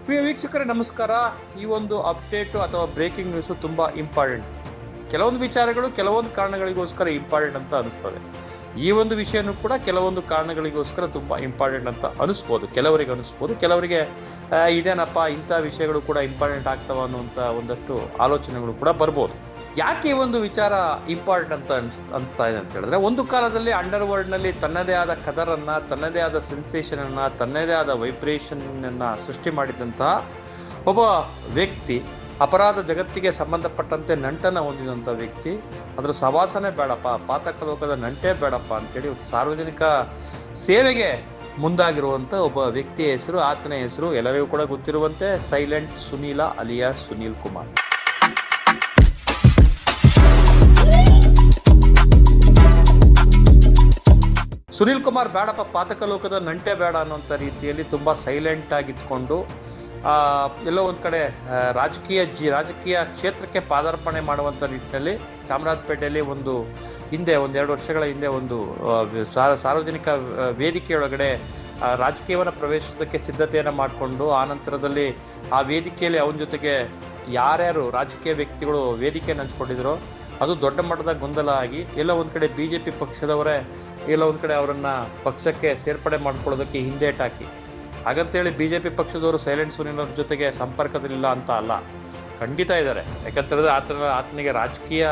ಪ್ರಿಯ ವೀಕ್ಷಕರೇ ನಮಸ್ಕಾರ. ಈ ಒಂದು ಅಪ್ಡೇಟು ಅಥವಾ ಬ್ರೇಕಿಂಗ್ ನ್ಯೂಸು ತುಂಬ ಇಂಪಾರ್ಟೆಂಟ್. ಕೆಲವೊಂದು ವಿಚಾರಗಳು ಕೆಲವೊಂದು ಕಾರಣಗಳಿಗೋಸ್ಕರ ಇಂಪಾರ್ಟೆಂಟ್ ಅಂತ ಅನಿಸ್ತದೆ. ಈ ಒಂದು ವಿಷಯನೂ ಕೂಡ ಕೆಲವೊಂದು ಕಾರಣಗಳಿಗೋಸ್ಕರ ತುಂಬ ಇಂಪಾರ್ಟೆಂಟ್ ಅಂತ ಅನಿಸ್ಬೋದು, ಕೆಲವರಿಗೆ ಇದೇನಪ್ಪ ಇಂಥ ವಿಷಯಗಳು ಕೂಡ ಇಂಪಾರ್ಟೆಂಟ್ ಆಗ್ತವ ಅನ್ನುವಂಥ ಒಂದಷ್ಟು ಆಲೋಚನೆಗಳು ಕೂಡ ಬರ್ಬೋದು. ಯಾಕೆ ಈ ಒಂದು ವಿಚಾರ ಇಂಪಾರ್ಟೆಂಟ್ ಅಂತ ಅನಿಸ್ತಾ ಇದೆ ಅಂತ ಹೇಳಿದ್ರೆ, ಒಂದು ಕಾಲದಲ್ಲಿ ಅಂಡರ್ ವರ್ಲ್ಡ್ನಲ್ಲಿ ತನ್ನದೇ ಆದ ಕದರನ್ನು, ತನ್ನದೇ ಆದ ಸೆನ್ಸೇಷನನ್ನು, ತನ್ನದೇ ಆದ ವೈಬ್ರೇಷನನ್ನು ಸೃಷ್ಟಿ ಮಾಡಿದಂತಹ ಒಬ್ಬ ವ್ಯಕ್ತಿ, ಅಪರಾಧ ಜಗತ್ತಿಗೆ ಸಂಬಂಧಪಟ್ಟಂತೆ ನಂಟನ್ನು ಹೊಂದಿದಂಥ ವ್ಯಕ್ತಿ, ಅದರ ಸವಾಸನೆ ಬೇಡಪ್ಪ, ಪಾತಕ ಲೋಕದ ನಂಟೇ ಬೇಡಪ್ಪ ಅಂತೇಳಿ ಸಾರ್ವಜನಿಕ ಸೇವೆಗೆ ಮುಂದಾಗಿರುವಂಥ ಒಬ್ಬ ವ್ಯಕ್ತಿಯ ಹೆಸರು, ಆತನ ಹೆಸರು ಎಲ್ಲರಿಗೂ ಕೂಡ ಗೊತ್ತಿರುವಂತೆ ಸೈಲೆಂಟ್ ಸುನೀಲ ಅಲಿಯಾಸ್ ಸುನೀಲ್ ಕುಮಾರ್. ಸುನೀಲ್ ಕುಮಾರ್ ಬೇಡಪ್ಪ, ಪಾತಕ ಲೋಕದ ನಂಟೆ ಬೇಡ ಅನ್ನೋಂಥ ರೀತಿಯಲ್ಲಿ ತುಂಬ ಸೈಲೆಂಟ್ ಆಗಿದ್ಕೊಂಡು ಎಲ್ಲೋ ಒಂದು ಕಡೆ ರಾಜಕೀಯ ಕ್ಷೇತ್ರಕ್ಕೆ ಪಾದಾರ್ಪಣೆ ಮಾಡುವಂಥ ನಿಟ್ಟಿನಲ್ಲಿ ಚಾಮರಾಜಪೇಟೆಯಲ್ಲಿ ಒಂದೆರಡು ವರ್ಷಗಳ ಹಿಂದೆ ಒಂದು ಸಾರ್ವಜನಿಕ ವೇದಿಕೆಯೊಳಗಡೆ ರಾಜಕೀಯವನ್ನು ಪ್ರವೇಶಿಸೋದಕ್ಕೆ ಸಿದ್ಧತೆಯನ್ನು ಮಾಡಿಕೊಂಡು, ಆ ನಂತರದಲ್ಲಿ ಆ ವೇದಿಕೆಯಲ್ಲಿ ಅವನ ಜೊತೆಗೆ ಯಾರ್ಯಾರು ರಾಜಕೀಯ ವ್ಯಕ್ತಿಗಳು ವೇದಿಕೆಯನ್ನು ಹಂಚ್ಕೊಂಡಿದ್ರು ಅದು ದೊಡ್ಡ ಮಟ್ಟದ ಗೊಂದಲ ಆಗಿ, ಎಲ್ಲ ಒಂದು ಕಡೆ BJP ಪಕ್ಷದವರೇ ಎಲ್ಲ ಒಂದು ಕಡೆ ಅವರನ್ನು ಪಕ್ಷಕ್ಕೆ ಸೇರ್ಪಡೆ ಮಾಡ್ಕೊಳ್ಳೋದಕ್ಕೆ ಹಿಂದೇಟಾಕಿ, ಹಾಗಂತೇಳಿ BJP ಪಕ್ಷದವರು ಸೈಲೆಂಟ್ ಸುನೀಲ್ ಅವ್ರ ಜೊತೆಗೆ ಸಂಪರ್ಕದಲ್ಲಿಲ್ಲ ಅಂತ ಅಲ್ಲ, ಖಂಡಿತ ಇದ್ದಾರೆ. ಯಾಕಂತಂದರೆ ಆತನಿಗೆ ರಾಜಕೀಯ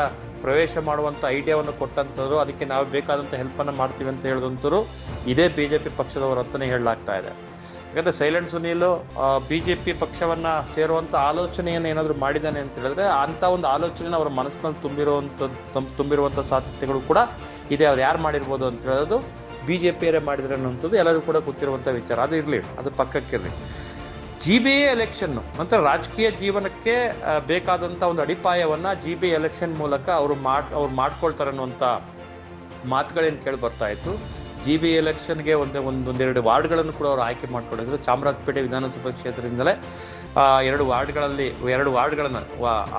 ಪ್ರವೇಶ ಮಾಡುವಂಥ ಐಡಿಯಾವನ್ನು ಕೊಟ್ಟಂಥವ್ರು, ಅದಕ್ಕೆ ನಾವು ಬೇಕಾದಂಥ ಹೆಲ್ಪನ್ನು ಮಾಡ್ತೀವಿ ಅಂತ ಹೇಳಿದಂಥವ್ರು ಇದೇ BJP ಪಕ್ಷದವರು ಅಂತಲೇ ಹೇಳಲಾಗ್ತಾ ಇದೆ. ಯಾಕಂದರೆ ಸೈಲೆಂಟ್ ಸುನೀಲು BJP ಪಕ್ಷವನ್ನು ಸೇರುವಂಥ ಆಲೋಚನೆಯನ್ನು ಏನಾದರೂ ಮಾಡಿದ್ದಾನೆ ಅಂತ ಹೇಳಿದ್ರೆ, ಅಂಥ ಒಂದು ಆಲೋಚನೆನ ಅವರ ಮನಸ್ಸಿನಲ್ಲಿ ತುಂಬಿರುವಂಥ ಸಾಧ್ಯತೆಗಳು ಕೂಡ ಇದೆ. ಅವ್ರು ಯಾರು ಮಾಡಿರ್ಬೋದು ಅಂತ ಹೇಳೋದು BJPಯವರೇ ಮಾಡಿದ್ರೆ ಅನ್ನೋಂಥದ್ದು ಎಲ್ಲರಿಗೂ ಕೂಡ ಗೊತ್ತಿರುವಂಥ ವಿಚಾರ. ಅದು ಇರಲಿ, ಅದು ಪಕ್ಕಕ್ಕಿರಲಿ. GBA ಎಲೆಕ್ಷನ್ನು ನಂತರ ರಾಜಕೀಯ ಜೀವನಕ್ಕೆ ಬೇಕಾದಂಥ ಒಂದು ಅಡಿಪಾಯವನ್ನು GBA ಎಲೆಕ್ಷನ್ ಮೂಲಕ ಅವ್ರು ಮಾಡ್ಕೊಳ್ತಾರೆ ಅನ್ನುವಂಥ ಮಾತುಗಳೇನು ಕೇಳಿ ಬರ್ತಾ ಇತ್ತು. GBA ಎಲೆಕ್ಷನ್ಗೆ ಒಂದೆರಡು ವಾರ್ಡ್ಗಳನ್ನು ಕೂಡ ಅವರು ಆಯ್ಕೆ ಮಾಡ್ಕೊಂಡಿದ್ರು. ಚಾಮರಾಜಪೇಟೆ ವಿಧಾನಸಭಾ ಕ್ಷೇತ್ರದಿಂದಲೇ 2 ವಾರ್ಡ್ಗಳನ್ನು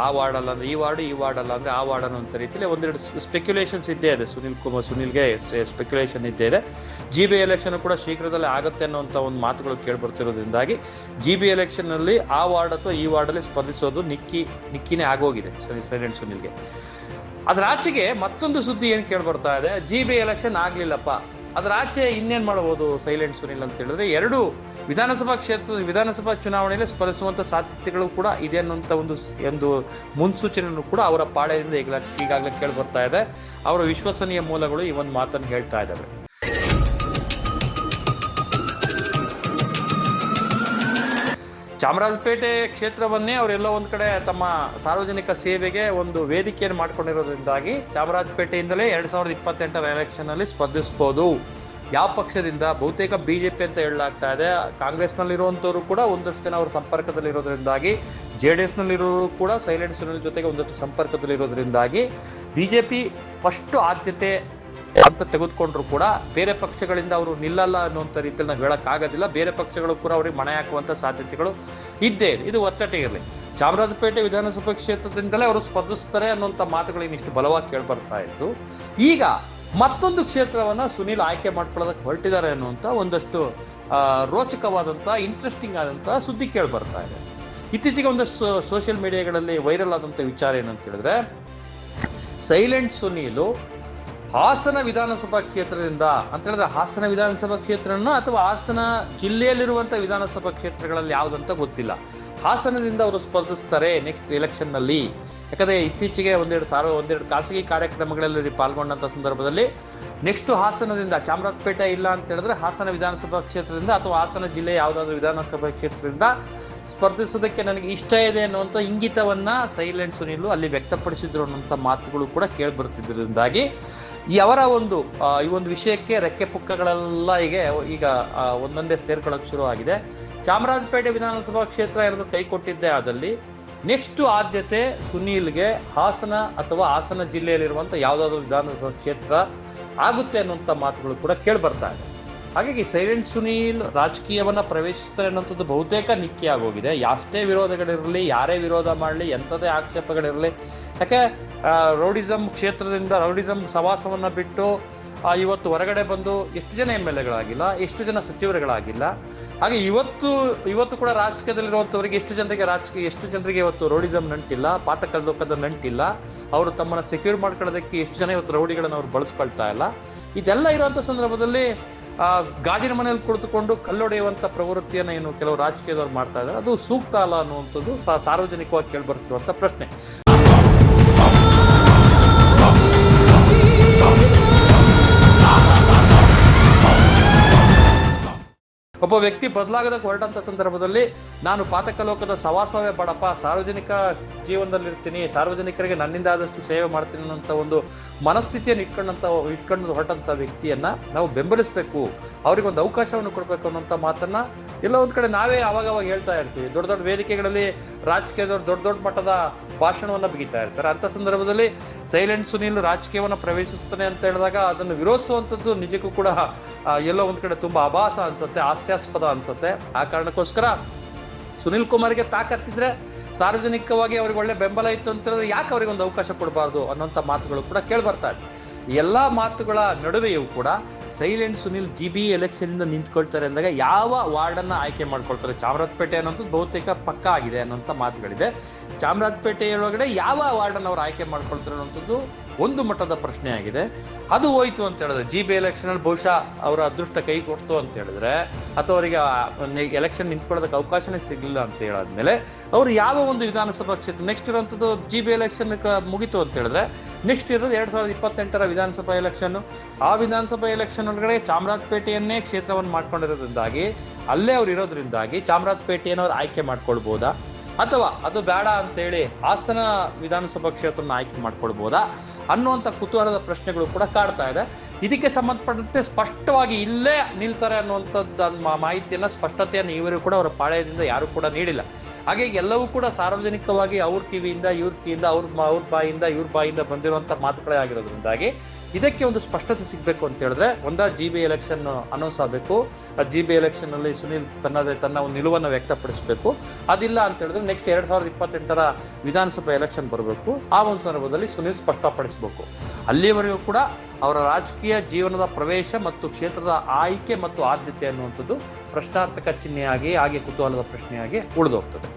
ಆ ವಾರ್ಡ್ ಅಲ್ಲ ಅಂದರೆ ಈ ವಾರ್ಡ್ ಅಲ್ಲ ಅಂದರೆ ಆ ವಾರ್ಡ್ ಅನ್ನೋಂಥ ರೀತಿಯಲ್ಲಿ ಒಂದೆರಡು ಸ್ಪೆಕ್ಯುಲೇಷನ್ಸ್ ಇದ್ದೇ ಇದೆ. ಸುನೀಲ್ಗೆ ಸ್ಪೆಕ್ಯುಲೇಷನ್ ಇದ್ದೇ ಇದೆ. GBA ಎಲೆಕ್ಷನ್ ಕೂಡ ಶೀಘ್ರದಲ್ಲೇ ಆಗುತ್ತೆ ಅನ್ನೋಂಥ ಒಂದು ಮಾತುಗಳು ಕೇಳಿಬರ್ತಿರೋದ್ರಿಂದಾಗಿ GBA ಎಲೆಕ್ಷನ್ನಲ್ಲಿ ಆ ವಾರ್ಡ್ ಅಥವಾ ಈ ವಾರ್ಡಲ್ಲಿ ಸ್ಪರ್ಧಿಸೋದು ನಿಕ್ಕಿನೇ ಆಗೋಗಿದೆ ಸೈಲೆಂಟ್ ಸುನೀಲ್ಗೆ. ಅದರ ಆಚೆಗೆ ಮತ್ತೊಂದು ಸುದ್ದಿ ಏನು ಕೇಳಿಬರ್ತಾ ಇದೆ, GBA ಎಲೆಕ್ಷನ್ ಆಗಲಿಲ್ಲಪ್ಪ, ಅದರ ಆಚೆ ಇನ್ನೇನು ಮಾಡ್ಬೋದು ಸೈಲೆಂಟ್ ಸುನೀಲ್ ಅಂತ ಹೇಳಿದ್ರೆ, 2 ವಿಧಾನಸಭಾ ಚುನಾವಣೆಯಲ್ಲಿ ಸ್ಪರ್ಧಿಸುವಂಥ ಸಾಧ್ಯತೆಗಳು ಕೂಡ ಇದೆ ಅನ್ನೋಂಥ ಒಂದು ಮುನ್ಸೂಚನೆಯನ್ನು ಕೂಡ ಅವರ ಪಾಳೆಯಿಂದ ಈಗಾಗಲೇ ಕೇಳಿ ಬರ್ತಾ ಇದೆ. ಅವರ ವಿಶ್ವಸನೀಯ ಮೂಲಗಳು ಈ ಒಂದು ಮಾತನ್ನು ಹೇಳ್ತಾ ಇದ್ದಾವೆ. ಚಾಮರಾಜಪೇಟೆ ಕ್ಷೇತ್ರವನ್ನೇ ಅವರೆಲ್ಲ ಒಂದು ಕಡೆ ತಮ್ಮ ಸಾರ್ವಜನಿಕ ಸೇವೆಗೆ ಒಂದು ವೇದಿಕೆಯನ್ನು ಮಾಡ್ಕೊಂಡಿರೋದ್ರಿಂದಾಗಿ ಚಾಮರಾಜಪೇಟೆಯಿಂದಲೇ 2028 ಎಲೆಕ್ಷನ್ನಲ್ಲಿ ಸ್ಪರ್ಧಿಸ್ಬೋದು. ಯಾವ ಪಕ್ಷದಿಂದ? ಬಹುತೇಕ BJP ಅಂತ ಹೇಳಲಾಗ್ತಾ ಇದೆ. ಕಾಂಗ್ರೆಸ್ನಲ್ಲಿರುವಂಥವರು ಕೂಡ ಒಂದಷ್ಟು ಜನ ಅವರ ಸಂಪರ್ಕದಲ್ಲಿರೋದ್ರಿಂದಾಗಿ, JDSನಲ್ಲಿರೋರು ಕೂಡ ಸೈಲೆಂಟ್ ಸುನೀಲ್ ಜೊತೆಗೆ ಒಂದಷ್ಟು ಸಂಪರ್ಕದಲ್ಲಿರೋದ್ರಿಂದಾಗಿ BJP ಫಸ್ಟ್ ಆದ್ಯತೆ ಅಂತ ತೆಗೆದುಕೊಂಡ್ರು ಕೂಡ ಬೇರೆ ಪಕ್ಷಗಳಿಂದ ಅವರು ನಿಲ್ಲಲ್ಲ ಅನ್ನುವಂಥ ರೀತಿಯಲ್ಲಿ ನಾವು ಹೇಳೋಕ್ಕಾಗೋದಿಲ್ಲ. ಬೇರೆ ಪಕ್ಷಗಳು ಕೂಡ ಅವ್ರಿಗೆ ಮಣೆ ಹಾಕುವಂಥ ಸಾಧ್ಯತೆಗಳು ಇದ್ದೇ ಇದೆ. ಇದು ಒತ್ತಟ್ಟಿಗಿರಲಿ. ಚಾಮರಾಜಪೇಟೆ ವಿಧಾನಸಭಾ ಕ್ಷೇತ್ರದಿಂದಲೇ ಅವರು ಸ್ಪರ್ಧಿಸ್ತಾರೆ ಅನ್ನುವಂಥ ಮಾತುಗಳು ಇನ್ನಿಷ್ಟು ಬಲವಾಗಿ ಕೇಳಿಬರ್ತಾ ಇತ್ತು. ಈಗ ಮತ್ತೊಂದು ಕ್ಷೇತ್ರವನ್ನು ಸುನೀಲ್ ಆಯ್ಕೆ ಮಾಡ್ಕೊಳ್ಳೋದಕ್ಕೆ ಹೊರಟಿದ್ದಾರೆ ಅನ್ನುವಂಥ ಒಂದಷ್ಟು ರೋಚಕವಾದಂಥ ಇಂಟ್ರೆಸ್ಟಿಂಗ್ ಆದಂಥ ಸುದ್ದಿ ಕೇಳಿಬರ್ತಾ ಇದೆ. ಇತ್ತೀಚೆಗೆ ಒಂದಷ್ಟು ಸೋಷಿಯಲ್ ಮೀಡಿಯಾಗಳಲ್ಲಿ ವೈರಲ್ ಆದಂಥ ವಿಚಾರ ಏನಂತ ಹೇಳಿದ್ರೆ, ಸೈಲೆಂಟ್ ಸುನೀಲು ಹಾಸನ ವಿಧಾನಸಭಾ ಕ್ಷೇತ್ರದಿಂದ ಅಂತ ಹೇಳಿದ್ರೆ, ಹಾಸನ ವಿಧಾನಸಭಾ ಕ್ಷೇತ್ರನ ಅಥವಾ ಹಾಸನ ಜಿಲ್ಲೆಯಲ್ಲಿರುವಂಥ ವಿಧಾನಸಭಾ ಕ್ಷೇತ್ರಗಳಲ್ಲಿ ಯಾವುದಂತ ಗೊತ್ತಿಲ್ಲ, ಹಾಸನದಿಂದ ಅವರು ಸ್ಪರ್ಧಿಸ್ತಾರೆ ನೆಕ್ಸ್ಟ್ ಎಲೆಕ್ಷನ್ನಲ್ಲಿ. ಯಾಕಂದರೆ ಇತ್ತೀಚೆಗೆ ಒಂದೆರಡು ಖಾಸಗಿ ಕಾರ್ಯಕ್ರಮಗಳಲ್ಲಿ ಪಾಲ್ಗೊಂಡಂಥ ಸಂದರ್ಭದಲ್ಲಿ ನೆಕ್ಸ್ಟ್ ಹಾಸನದಿಂದ, ಚಾಮರಾಜಪೇಟೆ ಇಲ್ಲ ಅಂತ ಹೇಳಿದ್ರೆ ಹಾಸನ ವಿಧಾನಸಭಾ ಕ್ಷೇತ್ರದಿಂದ ಅಥವಾ ಹಾಸನ ಜಿಲ್ಲೆಯ ಯಾವುದಾದ್ರೂ ವಿಧಾನಸಭಾ ಕ್ಷೇತ್ರದಿಂದ ಸ್ಪರ್ಧಿಸೋದಕ್ಕೆ ನನಗೆ ಇಷ್ಟ ಇದೆ ಅನ್ನುವಂಥ ಇಂಗಿತವನ್ನು ಸೈಲೆಂಟ್ ಸುನೀಲು ಅಲ್ಲಿ ವ್ಯಕ್ತಪಡಿಸಿದ್ರು ಅನ್ನುವಂಥ ಮಾತುಗಳು ಕೂಡ ಕೇಳಿಬರುತ್ತಿದ್ದರಿಂದಾಗಿ ಈ ಒಂದು ವಿಷಯಕ್ಕೆ ರೆಕ್ಕೆ ಪುಕ್ಕಗಳೆಲ್ಲ ಈಗ ಒಂದೊಂದೇ ಸೇರ್ಕೊಳ್ಳೋಕೆ ಶುರು ಆಗಿದೆ. ಚಾಮರಾಜಪೇಟೆ ವಿಧಾನಸಭಾ ಕ್ಷೇತ್ರ ಏನಾದರೂ ಕೈ ಕೊಟ್ಟಿದ್ದೇ ಆದಲ್ಲಿ ನೆಕ್ಸ್ಟ್ ಆದ್ಯತೆ ಸುನೀಲ್ಗೆ ಹಾಸನ ಅಥವಾ ಹಾಸನ ಜಿಲ್ಲೆಯಲ್ಲಿರುವಂಥ ಯಾವುದಾದ್ರೂ ವಿಧಾನಸಭಾ ಕ್ಷೇತ್ರ ಆಗುತ್ತೆ ಅನ್ನುವಂಥ ಮಾತುಗಳು ಕೂಡ ಕೇಳಿಬರ್ತಾ ಇದೆ. ಹಾಗಾಗಿ ಸೈಲೆಂಟ್ ಸುನೀಲ್ ರಾಜಕೀಯವನ್ನು ಪ್ರವೇಶಿಸ್ತಾರೆ ಅನ್ನೋಂಥದ್ದು ಬಹುತೇಕ ನಿಕ್ಕಿ ಆಗೋಗಿದೆ. ಎಷ್ಟೇ ವಿರೋಧಗಳಿರಲಿ, ಯಾರೇ ವಿರೋಧ ಮಾಡಲಿ, ಎಂಥದೇ ಆಕ್ಷೇಪಗಳಿರಲಿ, ಯಾಕೆ ರೌಡಿಸಮ್ ಸವಾಸವನ್ನು ಬಿಟ್ಟು ಇವತ್ತು ಹೊರಗಡೆ ಬಂದು ಎಷ್ಟು ಜನ MLAಗಳಾಗಿಲ್ಲ, ಎಷ್ಟು ಜನ ಸಚಿವರುಗಳಾಗಿಲ್ಲ. ಹಾಗೆ ಇವತ್ತು ಕೂಡ ರಾಜಕೀಯದಲ್ಲಿರುವಂಥವ್ರಿಗೆ ಎಷ್ಟು ಜನರಿಗೆ ಇವತ್ತು ರೌಡಿಸಂ ನಂಟಿಲ್ಲ, ಪಾತಕ ಲೋಕದ ನಂಟಿಲ್ಲ, ಅವರು ತಮ್ಮನ್ನ ಸೆಕ್ಯೂರ್ ಮಾಡ್ಕೊಳ್ಳೋದಕ್ಕೆ ಎಷ್ಟು ಜನ ಇವತ್ತು ರೌಡಿಗಳನ್ನ ಅವ್ರು ಬಳಸ್ಕೊಳ್ತಾ ಇಲ್ಲ. ಇದೆಲ್ಲ ಇರುವಂತ ಸಂದರ್ಭದಲ್ಲಿ ಗಾಜಿನ ಮನೆಯಲ್ಲಿ ಕುಳಿತುಕೊಂಡು ಕಲ್ಲೊಡೆಯುವಂತ ಪ್ರವೃತ್ತಿಯನ್ನ ಏನು ಕೆಲವು ರಾಜಕೀಯದವ್ರು ಮಾಡ್ತಾ ಇದ್ದಾರೆ, ಅದು ಸೂಕ್ತ ಅಲ್ಲ ಅನ್ನುವಂಥದ್ದು ಸಾರ್ವಜನಿಕವಾಗಿ ಕೇಳಿಬರ್ತಿರುವಂತ ಪ್ರಶ್ನೆ. ಒಬ್ಬ ವ್ಯಕ್ತಿ ಬದಲಾಗದಕ್ಕೆ ಹೊರಟಂತ ಸಂದರ್ಭದಲ್ಲಿ ನಾನು ಪಾತಕ ಲೋಕದ ಸವಾಸವೇ ಬೇಡಪ್ಪ, ಸಾರ್ವಜನಿಕ ಜೀವನದಲ್ಲಿರ್ತೀನಿ, ಸಾರ್ವಜನಿಕರಿಗೆ ನನ್ನಿಂದ ಆದಷ್ಟು ಸೇವೆ ಮಾಡ್ತೀನಿ ಅನ್ನೋಂಥ ಒಂದು ಮನಸ್ಥಿತಿಯನ್ನು ಇಟ್ಕೊಂಡು ಹೊರಟಂತ ವ್ಯಕ್ತಿಯನ್ನ ನಾವು ಬೆಂಬಲಿಸಬೇಕು, ಅವ್ರಿಗೊಂದು ಅವಕಾಶವನ್ನು ಕೊಡಬೇಕು ಅನ್ನೋಂಥ ಮಾತನ್ನ ಎಲ್ಲ ಒಂದ್ ಕಡೆ ನಾವೇ ಅವಾಗ ಹೇಳ್ತಾ ಇರ್ತೀವಿ. ದೊಡ್ಡ ದೊಡ್ಡ ವೇದಿಕೆಗಳಲ್ಲಿ ರಾಜಕೀಯದವ್ರು ದೊಡ್ಡ ಮಟ್ಟದ ಭಾಷಣವನ್ನ ಬಿಗಿತಾ ಇರ್ತಾರೆ. ಅಂತ ಸಂದರ್ಭದಲ್ಲಿ ಸೈಲೆಂಟ್ ಸುನೀಲ್ ರಾಜಕೀಯವನ್ನ ಪ್ರವೇಶಿಸ್ತಾನೆ ಅಂತ ಹೇಳಿದಾಗ ಅದನ್ನು ವಿರೋಧಿಸುವಂಥದ್ದು ನಿಜಕ್ಕೂ ಕೂಡ ಎಲ್ಲೋ ಒಂದ್ ಕಡೆ ತುಂಬಾ ಅಭಾಸ ಅನ್ಸುತ್ತೆ, ಹಾಸ್ಯಾಸ್ಪದ ಅನ್ಸುತ್ತೆ. ಆ ಕಾರಣಕ್ಕೋಸ್ಕರ ಸುನೀಲ್ ಕುಮಾರ್ಗೆ ತಾಕತ್ತಿದ್ರೆ, ಸಾರ್ವಜನಿಕವಾಗಿ ಅವ್ರಿಗೆ ಒಳ್ಳೆ ಬೆಂಬಲ ಇತ್ತು ಅಂತ ಹೇಳಿದ್ರೆ ಯಾಕೆ ಅವ್ರಿಗೆ ಒಂದು ಅವಕಾಶ ಕೊಡಬಾರ್ದು ಅನ್ನೋಂಥ ಮಾತುಗಳು ಕೂಡ ಕೇಳ್ಬರ್ತಾ ಇದೆ. ಎಲ್ಲಾ ಮಾತುಗಳ ನಡುವೆಯೂ ಕೂಡ ಸೈಲೆಂಟ್ ಸುನೀಲ್ GB ಎಲೆಕ್ಷನ್ ಇಂದ ನಿಂತ್ಕೊಳ್ತಾರೆ ಅಂದಾಗ ಯಾವ ವಾರ್ಡನ್ನ ಆಯ್ಕೆ ಮಾಡ್ಕೊಳ್ತಾರೆ, ಚಾಮರಾಜಪೇಟೆ ಅನ್ನೋಂಥದ್ದು ಬಹುತೇಕ ಪಕ್ಕ ಆಗಿದೆ ಅನ್ನೋಂಥ ಮಾತುಗಳಿದೆ. ಚಾಮರಾಜಪೇಟೆಯೊಳಗಡೆ ಯಾವ ವಾರ್ಡನ್ನ ಅವ್ರು ಆಯ್ಕೆ ಮಾಡ್ಕೊಳ್ತಾರೆ ಅನ್ನೋಂಥದ್ದು ಒಂದು ಮಟ್ಟದ ಪ್ರಶ್ನೆ ಆಗಿದೆ. ಅದು ಹೋಯ್ತು ಅಂತ ಹೇಳಿದ್ರೆ GB ಎಲೆಕ್ಷನ್ ಅಲ್ಲಿ ಬಹುಶಃ ಅವರ ಅದೃಷ್ಟ ಕೈ ಕೊಡ್ತು ಅಂತ ಹೇಳಿದ್ರೆ, ಅಥವಾ ಅವರಿಗೆ ಎಲೆಕ್ಷನ್ ನಿಂತ್ಕೊಳ್ಳೋದಕ್ಕೆ ಅವಕಾಶನೇ ಸಿಗಲಿಲ್ಲ ಅಂತ ಹೇಳಾದ್ಮೇಲೆ ಅವ್ರು ಯಾವ ಒಂದು ವಿಧಾನಸಭಾ ಕ್ಷೇತ್ರ ನೆಕ್ಸ್ಟ್ ಇರುವಂಥದ್ದು GB ಎಲೆಕ್ಷನ್ ಮುಗಿತು ಅಂತ ಹೇಳಿದ್ರೆ ನೆಕ್ಸ್ಟ್ ಇರೋದು 2028ರ ವಿಧಾನಸಭಾ ಎಲೆಕ್ಷನ್. ಆ ವಿಧಾನಸಭಾ ಎಲೆಕ್ಷನ್ ಒಳಗಡೆ ಚಾಮರಾಜಪೇಟೆಯನ್ನೇ ಕ್ಷೇತ್ರವನ್ನು ಮಾಡ್ಕೊಂಡಿರೋದ್ರಿಂದಾಗಿ, ಅಲ್ಲೇ ಅವ್ರು ಇರೋದ್ರಿಂದಾಗಿ ಚಾಮರಾಜಪೇಟೆಯನ್ನು ಅವ್ರು ಆಯ್ಕೆ ಮಾಡ್ಕೊಳ್ಬೋದಾ, ಅಥವಾ ಅದು ಬೇಡ ಅಂತೇಳಿ ಹಾಸನ ವಿಧಾನಸಭಾ ಕ್ಷೇತ್ರನ ಆಯ್ಕೆ ಮಾಡ್ಕೊಳ್ಬೋದಾ ಅನ್ನುವಂಥ ಕುತೂಹಲದ ಪ್ರಶ್ನೆಗಳು ಕೂಡ ಕಾಡ್ತಾ ಇದೆ. ಇದಕ್ಕೆ ಸಂಬಂಧಪಟ್ಟಂತೆ ಸ್ಪಷ್ಟವಾಗಿ ಇಲ್ಲೇ ನಿಲ್ತಾರೆ ಅನ್ನುವಂಥದ್ದು ಮಾಹಿತಿಯನ್ನ, ಸ್ಪಷ್ಟತೆಯನ್ನು ಇವರು ಕೂಡ ಅವರ ಪಾಳ್ಯದಿಂದ ಯಾರು ಕೂಡ ನೀಡಿಲ್ಲ. ಹಾಗೆ ಎಲ್ಲವೂ ಕೂಡ ಸಾರ್ವಜನಿಕವಾಗಿ ಅವ್ರ ಕಿವಿಯಿಂದ ಇವ್ರ ಕಿವಿಯಿಂದ ಅವ್ರ ಬಾಯಿಂದ ಬಂದಿರುವಂತ ಮಾತುಗಳೇ ಆಗಿರೋದ್ರಿಂದಾಗಿ ಇದಕ್ಕೆ ಒಂದು ಸ್ಪಷ್ಟತೆ ಸಿಗ್ಬೇಕು ಅಂತ ಹೇಳಿದ್ರೆ GB ಎಲೆಕ್ಷನ್ ಅನೌನ್ಸ್ ಆಗಬೇಕು. GB ಎಲೆಕ್ಷನ್ ಅಲ್ಲಿ ಸುನೀಲ್ ತನ್ನ ಒಂದು ನಿಲುವನ್ನು ವ್ಯಕ್ತಪಡಿಸಬೇಕು. ಅದಿಲ್ಲ ಅಂತ ಹೇಳಿದ್ರೆ ನೆಕ್ಸ್ಟ್ 2028ರ ವಿಧಾನಸಭಾ ಎಲೆಕ್ಷನ್ ಬರಬೇಕು. ಆ ಒಂದು ಸಂದರ್ಭದಲ್ಲಿ ಸುನೀಲ್ ಸ್ಪಷ್ಟಪಡಿಸಬೇಕು. ಅಲ್ಲಿಯವರೆಗೂ ಕೂಡ ಅವರ ರಾಜಕೀಯ ಜೀವನದ ಪ್ರವೇಶ ಮತ್ತು ಕ್ಷೇತ್ರದ ಆಯ್ಕೆ ಮತ್ತು ಆದ್ಯತೆ ಅನ್ನುವಂಥದ್ದು ಪ್ರಶ್ನಾರ್ಥಕ ಚಿಹ್ನೆಯಾಗಿ, ಹಾಗೆ ಕುತೂಹಲದ ಪ್ರಶ್ನೆಯಾಗಿ ಉಳಿದೋಗ್ತದೆ.